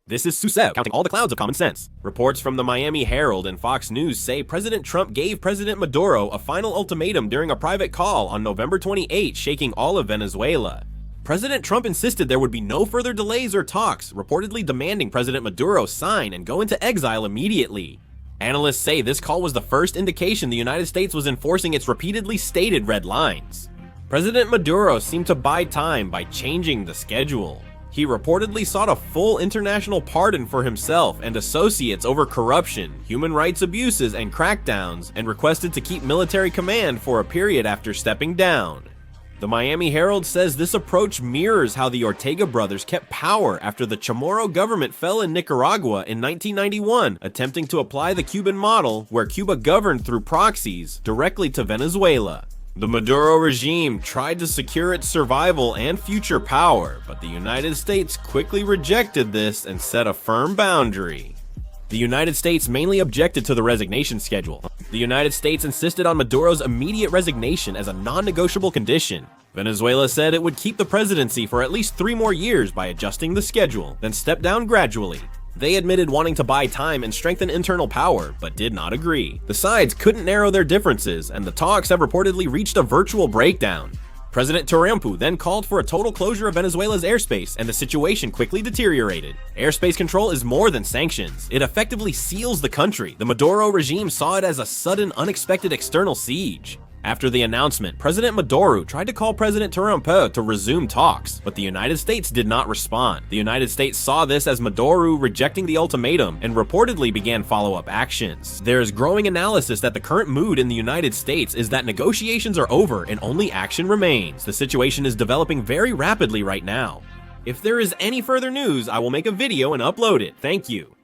This is Susev, counting all the clouds of common sense. Reports from the Miami Herald and Fox News say President Trump gave President Maduro a final ultimatum during a private call on November 28, shaking all of Venezuela. President Trump insisted there would be no further delays or talks, reportedly demanding President Maduro sign and go into exile immediately. Analysts say this call was the first indication the United States was enforcing its repeatedly stated red lines. President Maduro seemed to buy time by changing the schedule. He reportedly sought a full international pardon for himself and associates over corruption, human rights abuses, and crackdowns, and requested to keep military command for a period after stepping down. The Miami Herald says this approach mirrors how the Ortega brothers kept power after the Chamorro government fell in Nicaragua in 1991, attempting to apply the Cuban model, where Cuba governed through proxies, directly to Venezuela. The Maduro regime tried to secure its survival and future power, but the United States quickly rejected this and set a firm boundary. The United States mainly objected to the resignation schedule. The United States insisted on Maduro's immediate resignation as a non-negotiable condition. Venezuela said it would keep the presidency for at least 3 more years by adjusting the schedule, then step down gradually. They admitted wanting to buy time and strengthen internal power, but did not agree. The sides couldn't narrow their differences, and the talks have reportedly reached a virtual breakdown. President Trump then called for a total closure of Venezuela's airspace, and the situation quickly deteriorated. Airspace control is more than sanctions. It effectively seals the country. The Maduro regime saw it as a sudden, unexpected external siege. After the announcement, President Maduro tried to call President Trump to resume talks, but the United States did not respond. The United States saw this as Maduro rejecting the ultimatum and reportedly began follow-up actions. There is growing analysis that the current mood in the United States is that negotiations are over and only action remains. The situation is developing very rapidly right now. If there is any further news, I will make a video and upload it. Thank you.